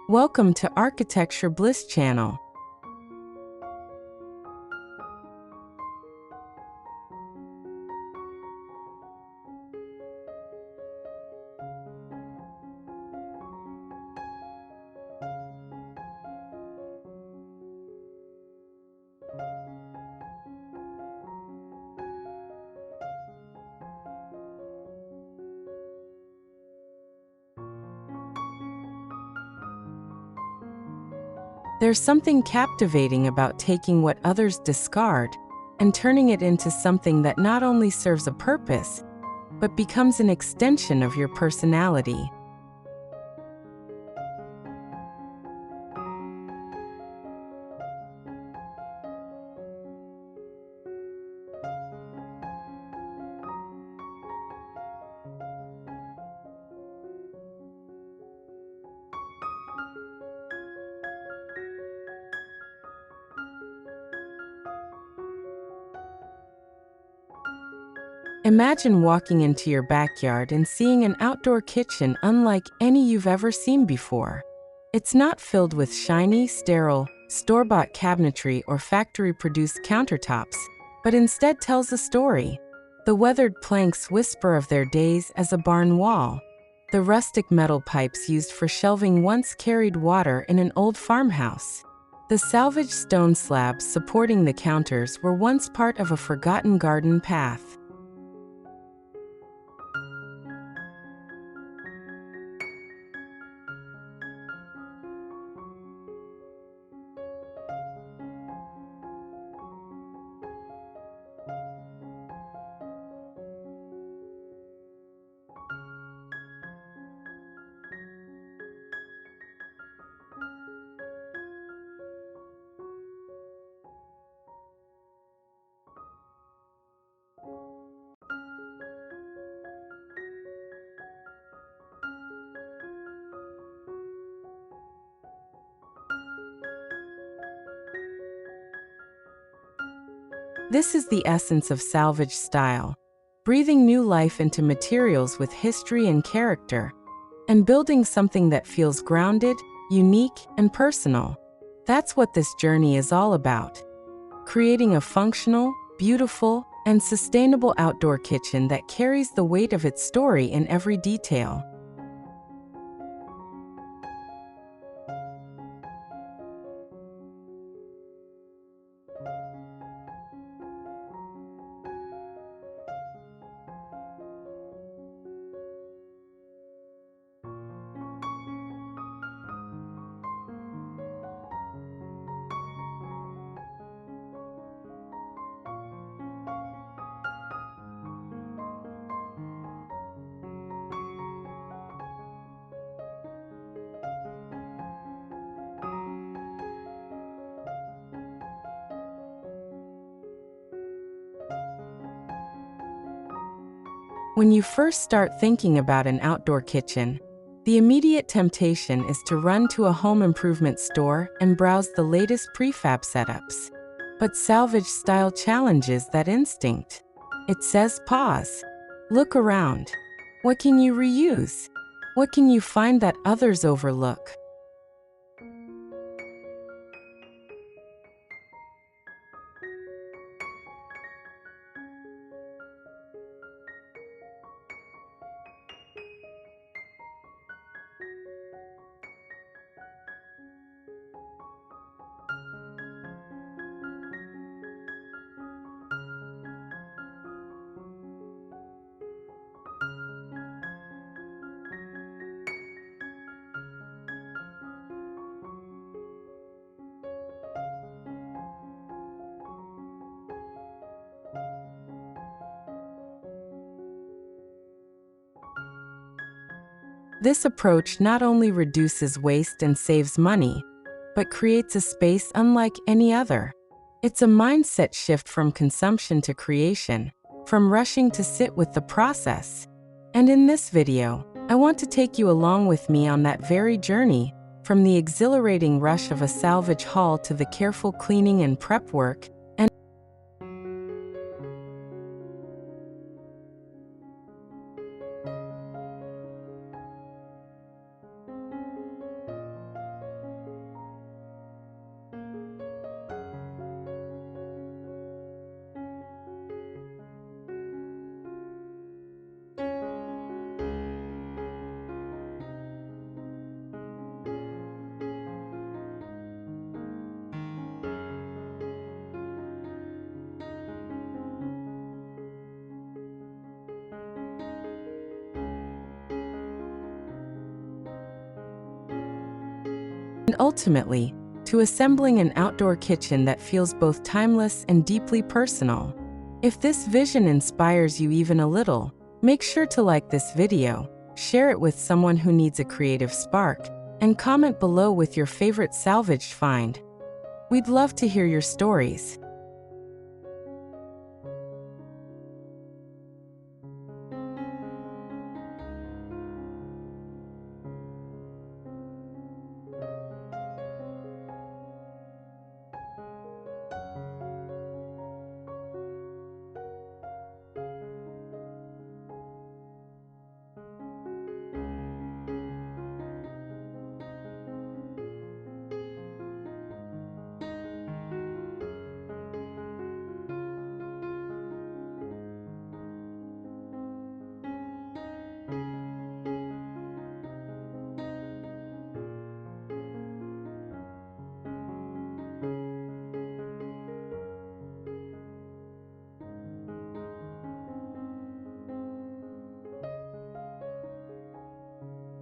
Welcome to Architecture Bliss channel. There's something captivating about taking what others discard and turning it into something that not only serves a purpose, but becomes an extension of your personality. Imagine walking into your backyard and seeing an outdoor kitchen unlike any you've ever seen before. It's not filled with shiny, sterile, store-bought cabinetry or factory-produced countertops, but instead tells a story. The weathered planks whisper of their days as a barn wall. The rustic metal pipes used for shelving once carried water in an old farmhouse. The salvaged stone slabs supporting the counters were once part of a forgotten garden path. This is the essence of salvage style, breathing new life into materials with history and character, and building something that feels grounded, unique, and personal. That's what this journey is all about. Creating a functional, beautiful, and sustainable outdoor kitchen that carries the weight of its story in every detail. When you first start thinking about an outdoor kitchen, the immediate temptation is to run to a home improvement store and browse the latest prefab setups. But salvage style challenges that instinct. It says pause. Look around. What can you reuse? What can you find that others overlook? This approach not only reduces waste and saves money, but creates a space unlike any other. It's a mindset shift from consumption to creation, from rushing to sit with the process. And in this video, I want to take you along with me on that very journey, from the exhilarating rush of a salvage haul to the careful cleaning and prep work. and ultimately, to assembling an outdoor kitchen that feels both timeless and deeply personal. If this vision inspires you even a little, make sure to like this video, share it with someone who needs a creative spark, and comment below with your favorite salvaged find. We'd love to hear your stories.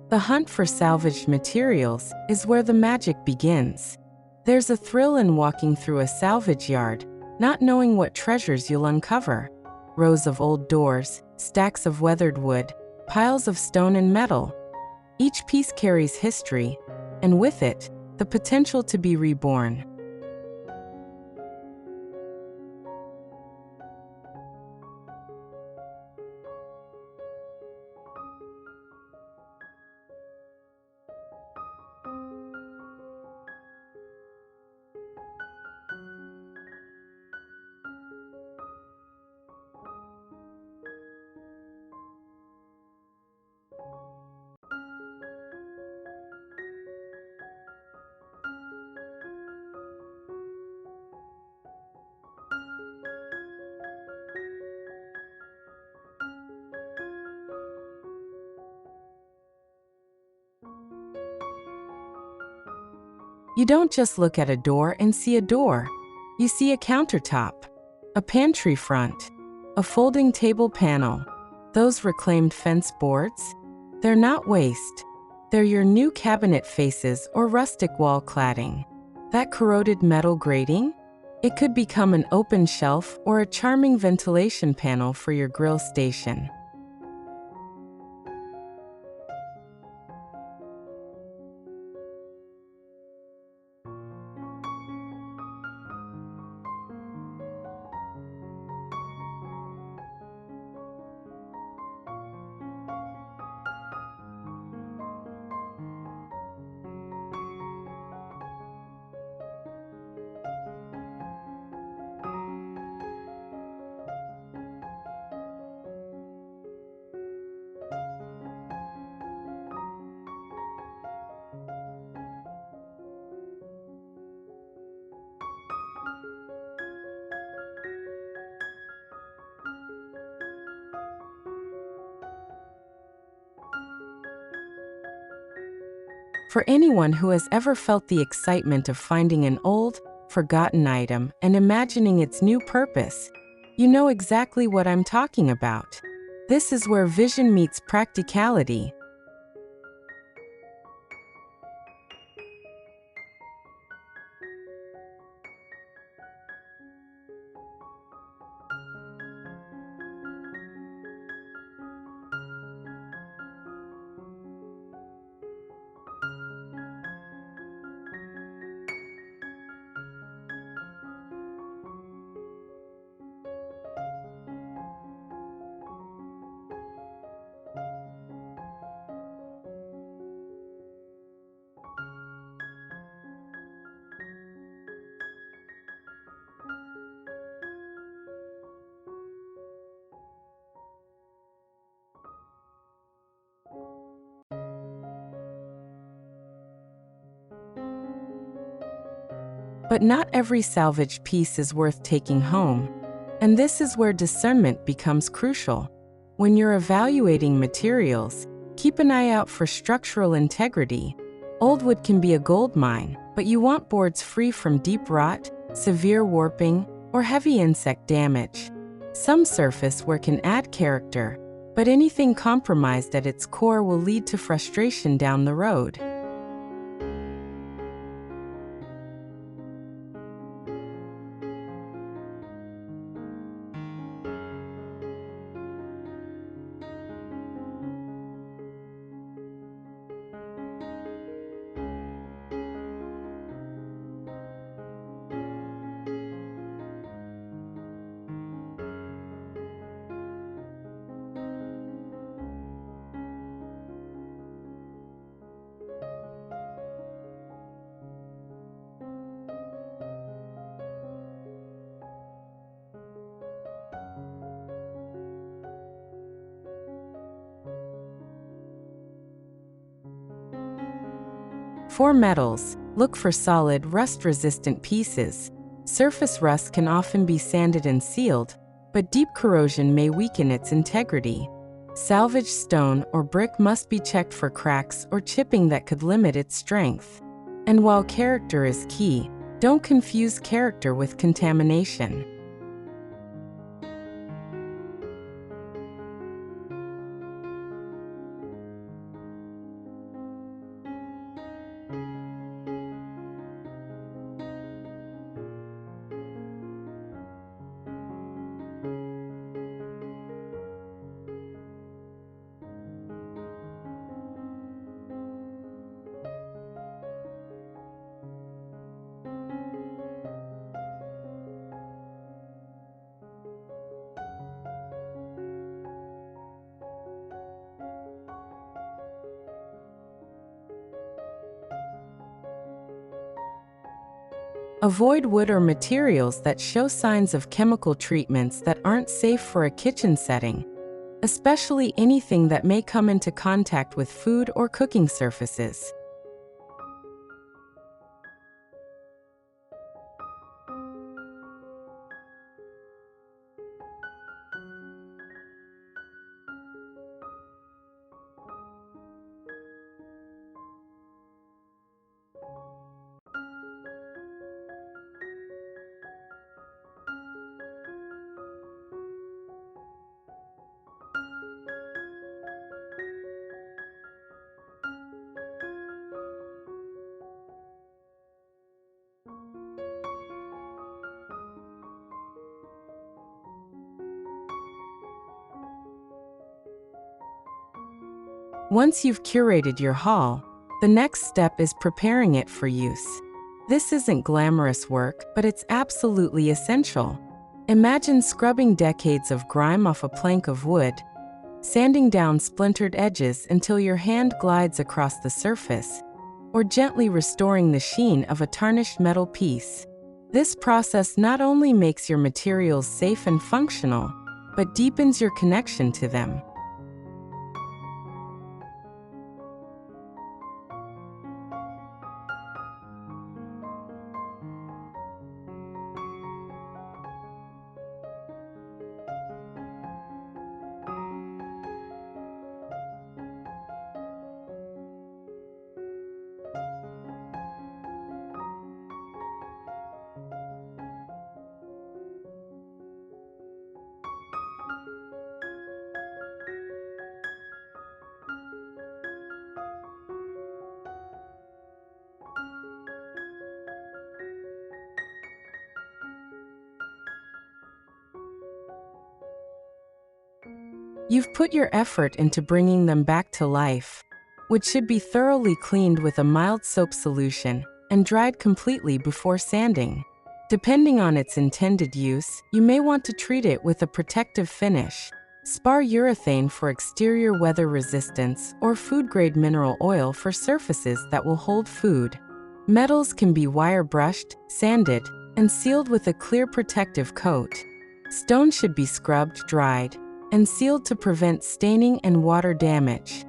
The hunt for salvaged materials is where the magic begins. There's a thrill in walking through a salvage yard, not knowing what treasures you'll uncover. Rows of old doors, stacks of weathered wood, piles of stone and metal. Each piece carries history, and with it, the potential to be reborn. You don't just look at a door and see a door. You see a countertop, a pantry front, a folding table panel. Those reclaimed fence boards? They're not waste. They're your new cabinet faces or rustic wall cladding. That corroded metal grating? It could become an open shelf or a charming ventilation panel for your grill station. For anyone who has ever felt the excitement of finding an old, forgotten item and imagining its new purpose, you know exactly what I'm talking about. This is where vision meets practicality. But not every salvaged piece is worth taking home. And this is where discernment becomes crucial. When you're evaluating materials, keep an eye out for structural integrity. Old wood can be a gold mine, but you want boards free from deep rot, severe warping, or heavy insect damage. Some surface wear can add character, but anything compromised at its core will lead to frustration down the road. For metals, look for solid, rust-resistant pieces. Surface rust can often be sanded and sealed, but deep corrosion may weaken its integrity. Salvaged stone or brick must be checked for cracks or chipping that could limit its strength. And while character is key, don't confuse character with contamination. Avoid wood or materials that show signs of chemical treatments that aren't safe for a kitchen setting, especially anything that may come into contact with food or cooking surfaces. Once you've curated your haul, the next step is preparing it for use. This isn't glamorous work, but it's absolutely essential. Imagine scrubbing decades of grime off a plank of wood, sanding down splintered edges until your hand glides across the surface, or gently restoring the sheen of a tarnished metal piece. This process not only makes your materials safe and functional, but deepens your connection to them. You've put your effort into bringing them back to life, which should be thoroughly cleaned with a mild soap solution and dried completely before sanding. Depending on its intended use, you may want to treat it with a protective finish. Spar urethane for exterior weather resistance or food-grade mineral oil for surfaces that will hold food. Metals can be wire brushed, sanded, and sealed with a clear protective coat. Stone should be scrubbed, dried, and sealed to prevent staining and water damage.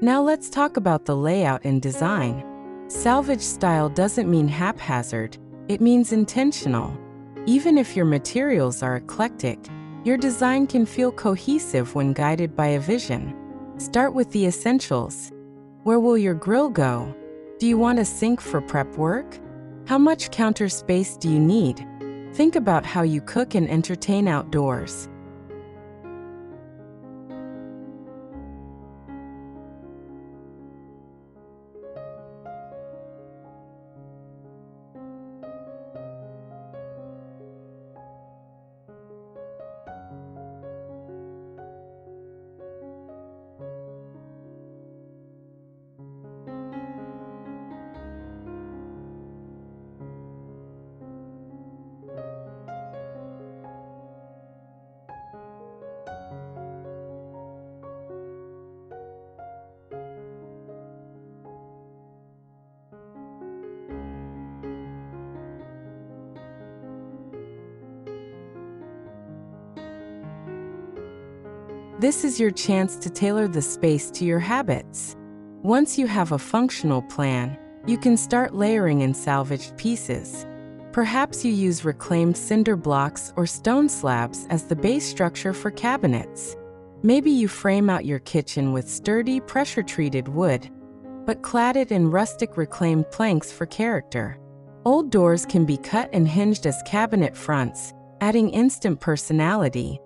Now let's talk about the layout and design. Salvage style doesn't mean haphazard, it means intentional. Even if your materials are eclectic, your design can feel cohesive when guided by a vision. Start with the essentials. Where will your grill go? Do you want a sink for prep work? How much counter space do you need? Think about how you cook and entertain outdoors. This is your chance to tailor the space to your habits. Once you have a functional plan, you can start layering in salvaged pieces. Perhaps you use reclaimed cinder blocks or stone slabs as the base structure for cabinets. Maybe you frame out your kitchen with sturdy, pressure-treated wood, but clad it in rustic reclaimed planks for character. Old doors can be cut and hinged as cabinet fronts, adding instant personality.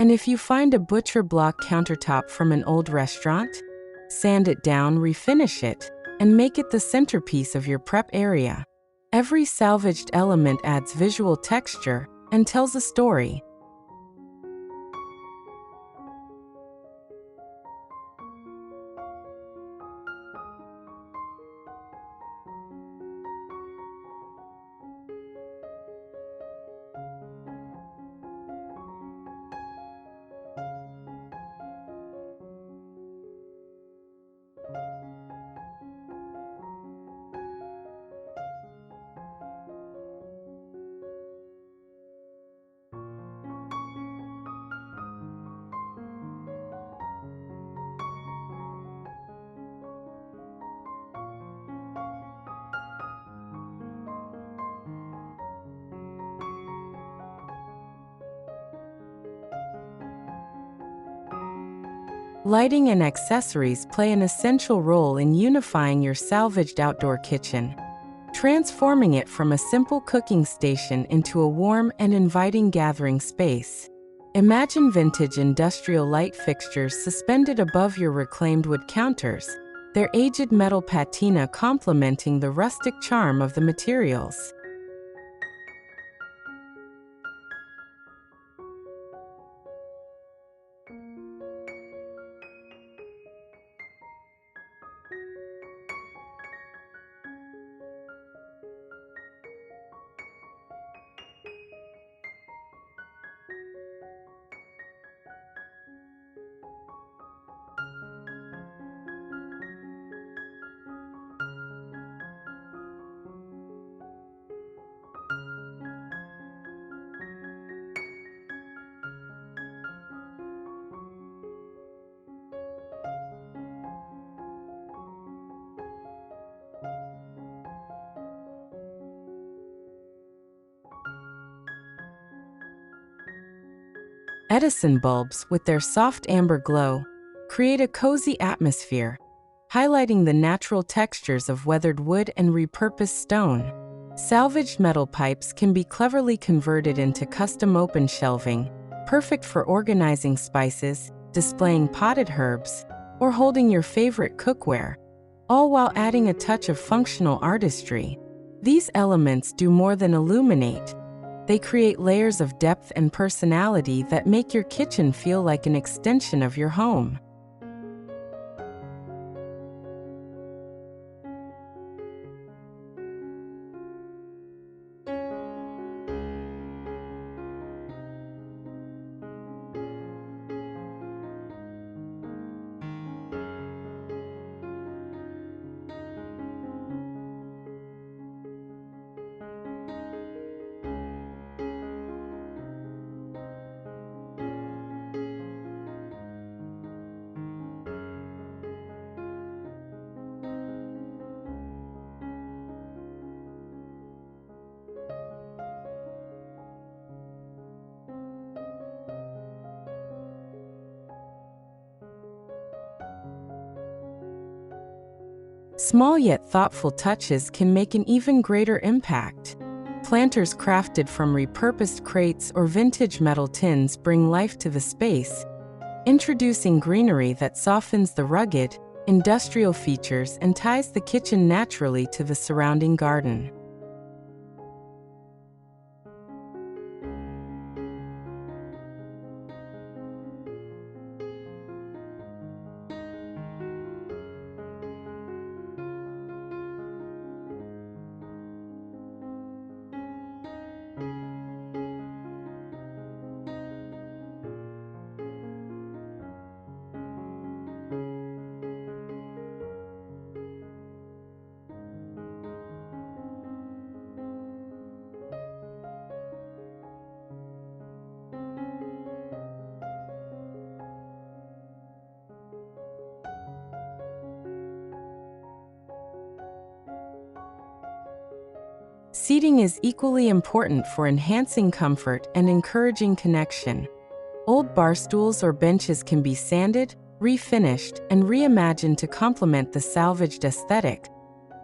And if you find a butcher block countertop from an old restaurant, sand it down, refinish it, and make it the centerpiece of your prep area. Every salvaged element adds visual texture and tells a story. Lighting and accessories play an essential role in unifying your salvaged outdoor kitchen, transforming it from a simple cooking station into a warm and inviting gathering space. Imagine vintage industrial light fixtures suspended above your reclaimed wood counters, their aged metal patina complementing the rustic charm of the materials. Edison bulbs, with their soft amber glow, create a cozy atmosphere, highlighting the natural textures of weathered wood and repurposed stone. Salvaged metal pipes can be cleverly converted into custom open shelving, perfect for organizing spices, displaying potted herbs, or holding your favorite cookware, all while adding a touch of functional artistry. These elements do more than illuminate. They create layers of depth and personality that make your kitchen feel like an extension of your home. Small yet thoughtful touches can make an even greater impact. Planters crafted from repurposed crates or vintage metal tins bring life to the space, introducing greenery that softens the rugged, industrial features and ties the kitchen naturally to the surrounding garden. Seating is equally important for enhancing comfort and encouraging connection. Old bar stools or benches can be sanded, refinished, and reimagined to complement the salvaged aesthetic,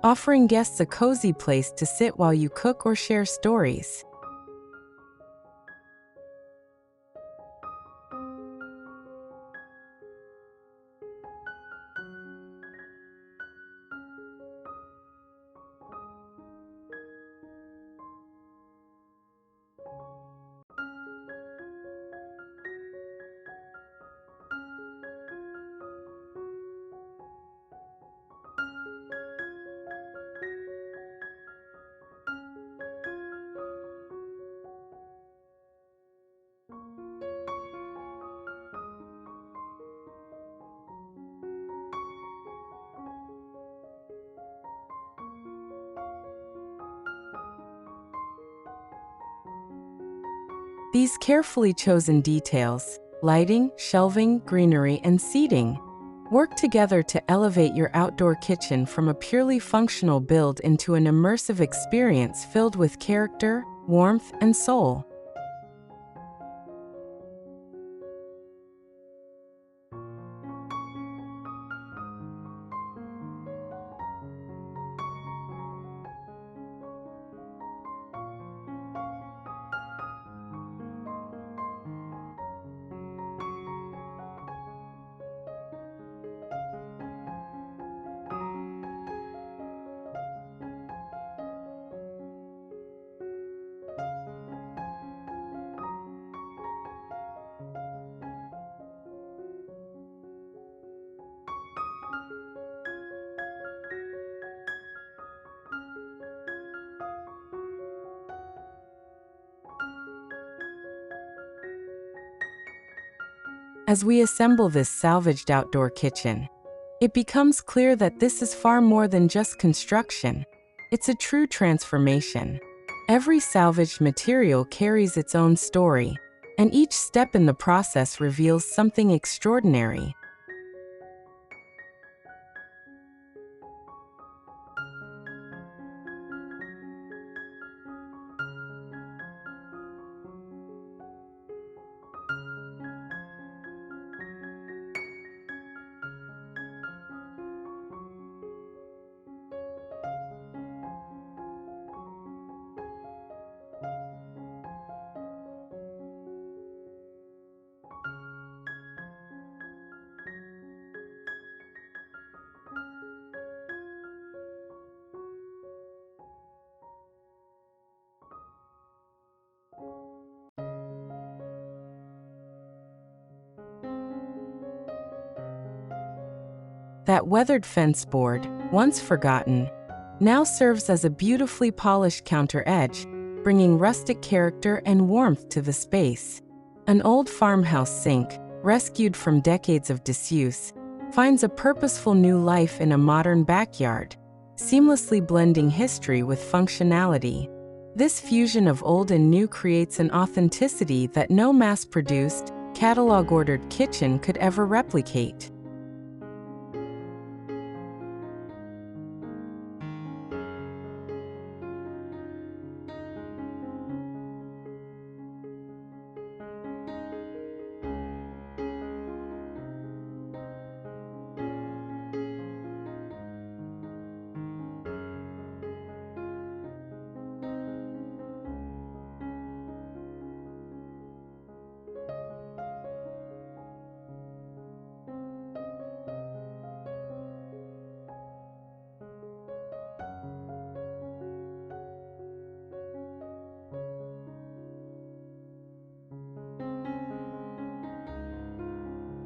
offering guests a cozy place to sit while you cook or share stories. These carefully chosen details, lighting, shelving, greenery, and seating, work together to elevate your outdoor kitchen from a purely functional build into an immersive experience filled with character, warmth, and soul. As we assemble this salvaged outdoor kitchen, it becomes clear that this is far more than just construction. It's a true transformation. Every salvaged material carries its own story, and each step in the process reveals something extraordinary. That weathered fence board, once forgotten, now serves as a beautifully polished counter edge, bringing rustic character and warmth to the space. An old farmhouse sink, rescued from decades of disuse, finds a purposeful new life in a modern backyard, seamlessly blending history with functionality. This fusion of old and new creates an authenticity that no mass-produced, catalog-ordered kitchen could ever replicate.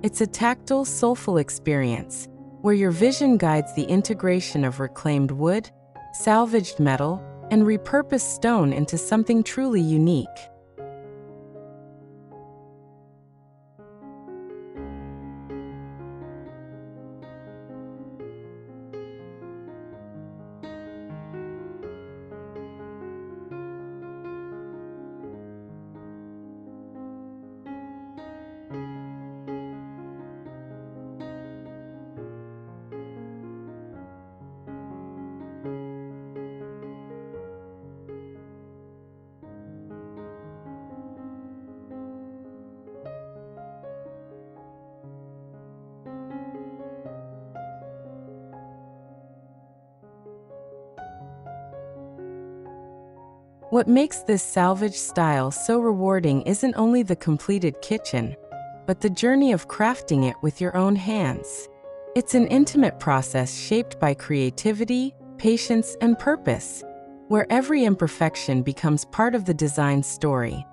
It's a tactile, soulful experience where your vision guides the integration of reclaimed wood, salvaged metal, and repurposed stone into something truly unique. What makes this salvage style so rewarding isn't only the completed kitchen, but the journey of crafting it with your own hands. It's an intimate process shaped by creativity, patience, and purpose, where every imperfection becomes part of the design story.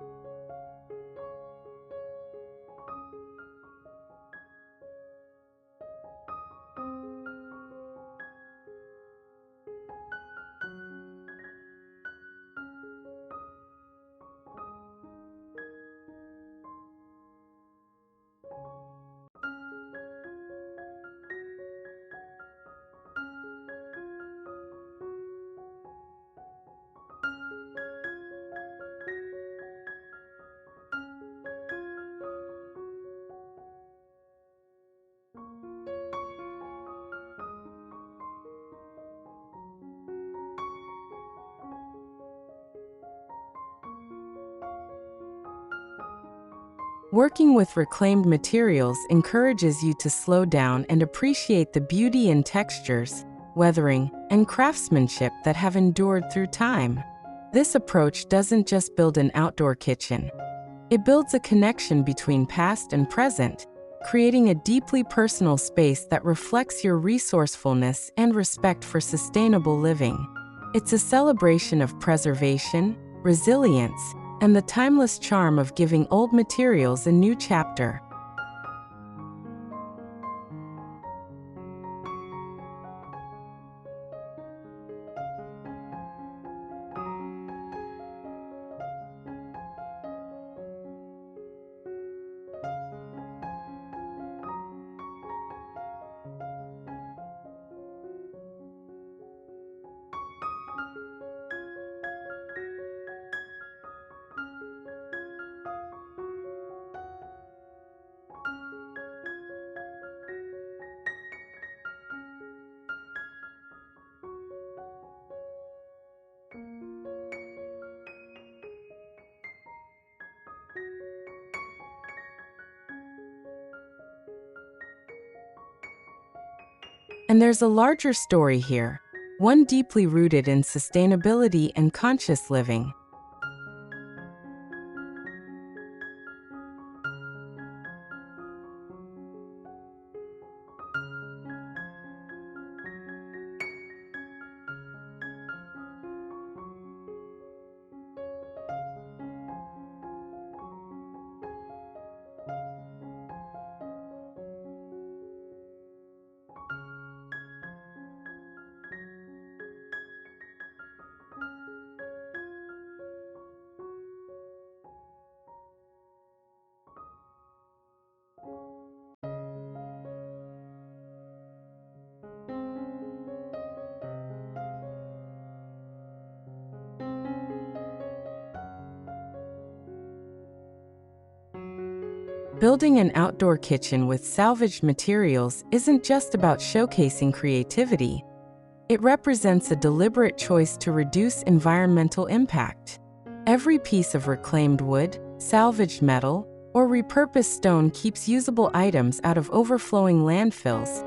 Working with reclaimed materials encourages you to slow down and appreciate the beauty in textures, weathering, and craftsmanship that have endured through time. This approach doesn't just build an outdoor kitchen. It builds a connection between past and present, creating a deeply personal space that reflects your resourcefulness and respect for sustainable living. It's a celebration of preservation, resilience, and the timeless charm of giving old materials a new chapter. And there's a larger story here, one deeply rooted in sustainability and conscious living. Building an outdoor kitchen with salvaged materials isn't just about showcasing creativity. It represents a deliberate choice to reduce environmental impact. Every piece of reclaimed wood, salvaged metal, or repurposed stone keeps usable items out of overflowing landfills.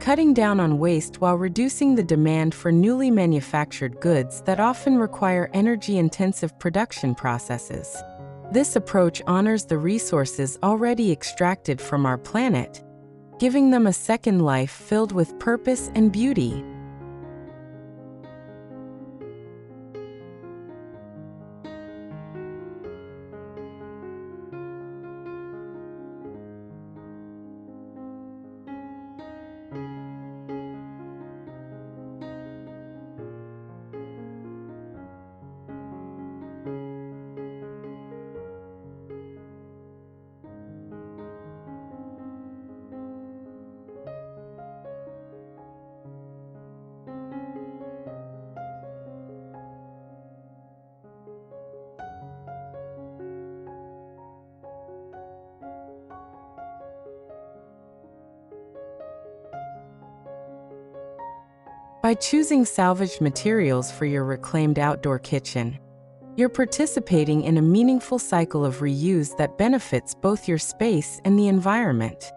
cutting down on waste while reducing the demand for newly manufactured goods that often require energy-intensive production processes. This approach honors the resources already extracted from our planet, giving them a second life filled with purpose and beauty. By choosing salvaged materials for your reclaimed outdoor kitchen, you're participating in a meaningful cycle of reuse that benefits both your space and the environment.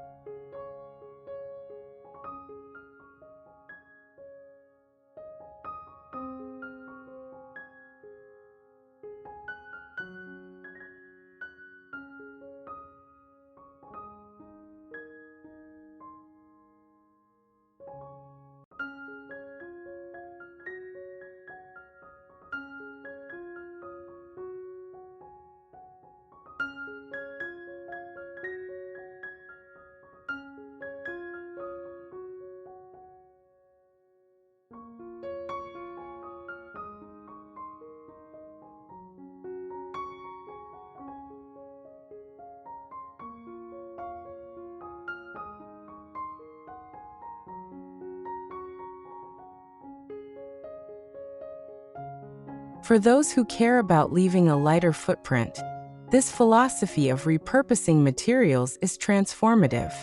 For those who care about leaving a lighter footprint, this philosophy of repurposing materials is transformative.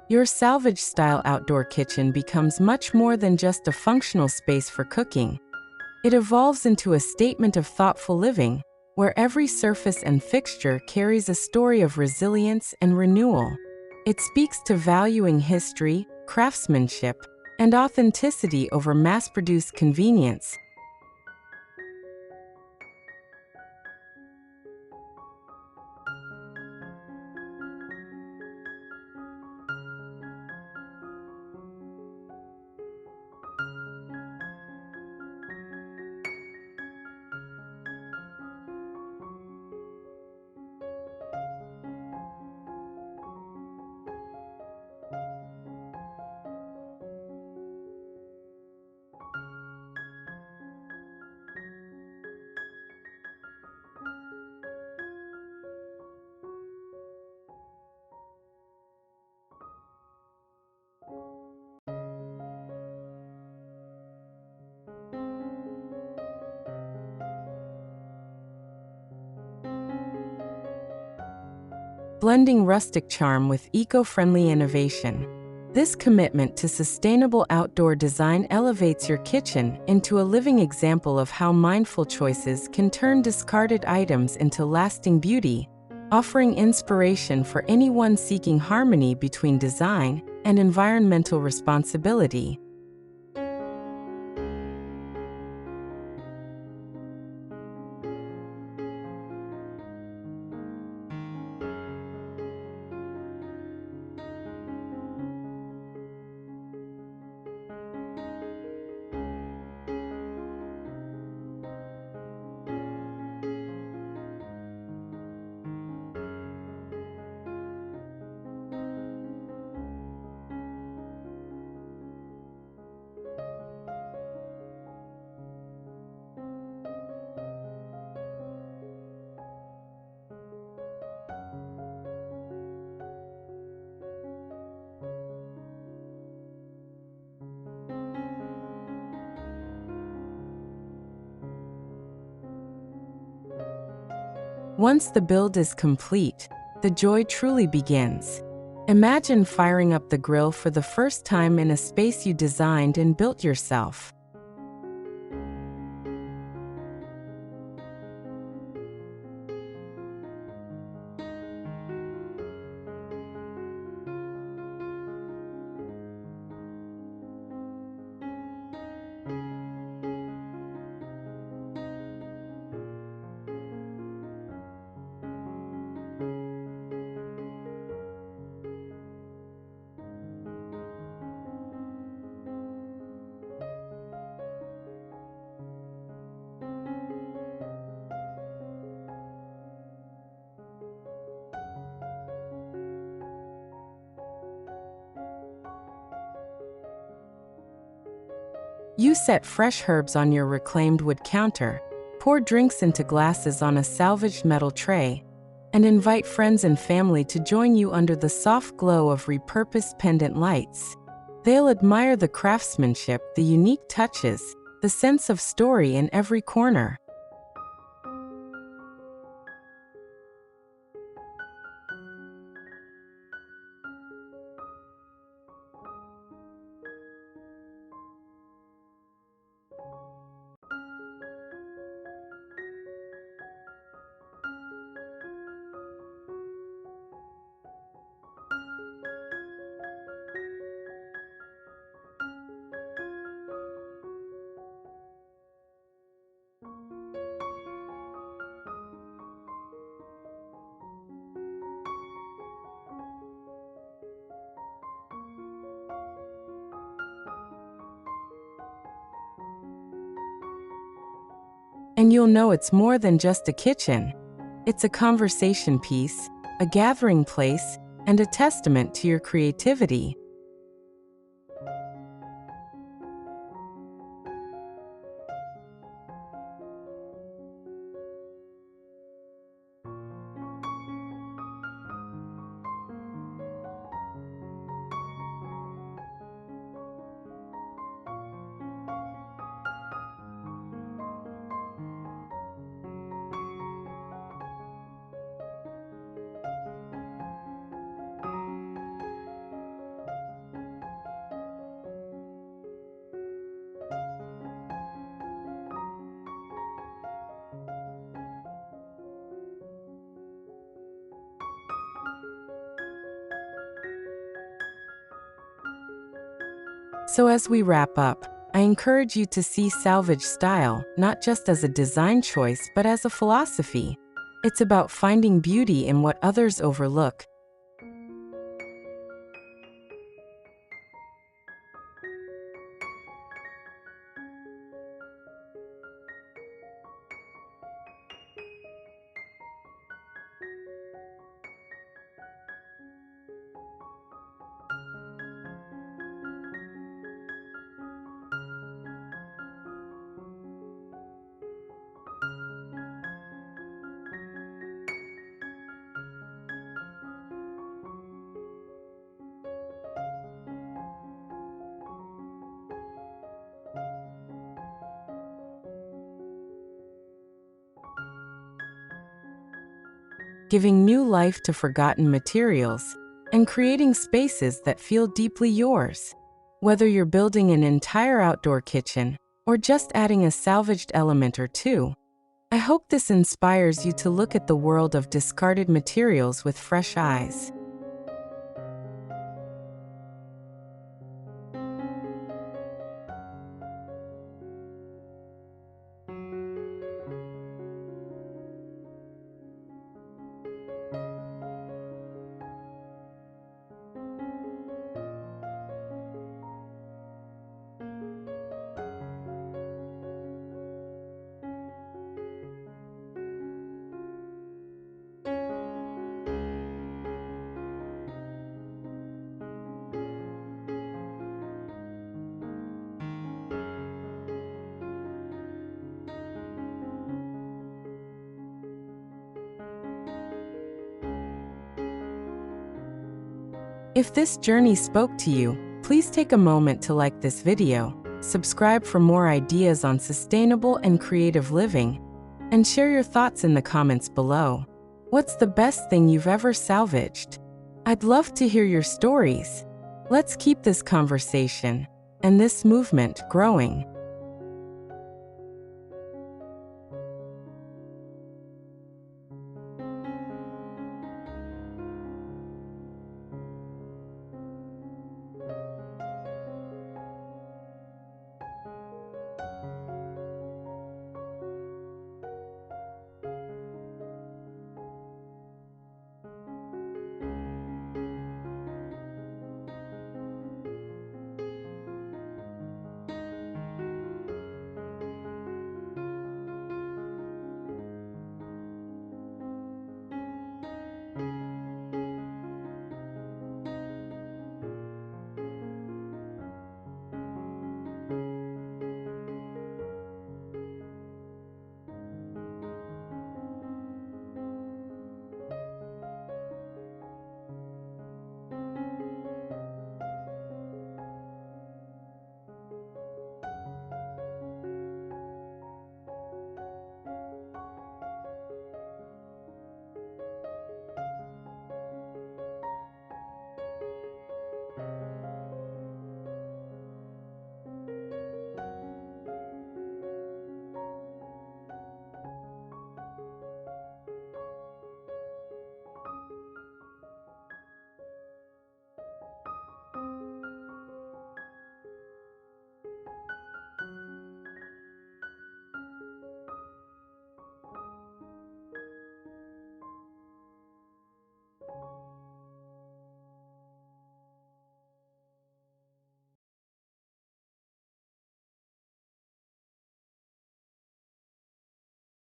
Your salvage-style outdoor kitchen becomes much more than just a functional space for cooking. It evolves into a statement of thoughtful living, where every surface and fixture carries a story of resilience and renewal. It speaks to valuing history, craftsmanship, and authenticity over mass-produced convenience. Blending rustic charm with eco-friendly innovation. This commitment to sustainable outdoor design elevates your kitchen into a living example of how mindful choices can turn discarded items into lasting beauty, offering inspiration for anyone seeking harmony between design and environmental responsibility. Once the build is complete, the joy truly begins. Imagine firing up the grill for the first time in a space you designed and built yourself. You set fresh herbs on your reclaimed wood counter, pour drinks into glasses on a salvaged metal tray, and invite friends and family to join you under the soft glow of repurposed pendant lights. They'll admire the craftsmanship, the unique touches, the sense of story in every corner. And you'll know it's more than just a kitchen. It's a conversation piece, a gathering place, and a testament to your creativity. So as we wrap up, I encourage you to see salvage style not just as a design choice but as a philosophy. It's about finding beauty in what others overlook. Giving new life to forgotten materials, and creating spaces that feel deeply yours. Whether you're building an entire outdoor kitchen or just adding a salvaged element or two, I hope this inspires you to look at the world of discarded materials with fresh eyes. If this journey spoke to you, please take a moment to like this video, subscribe for more ideas on sustainable and creative living, And share your thoughts in the comments below. What's the best thing you've ever salvaged? I'd love to hear your stories. Let's keep this conversation and this movement growing.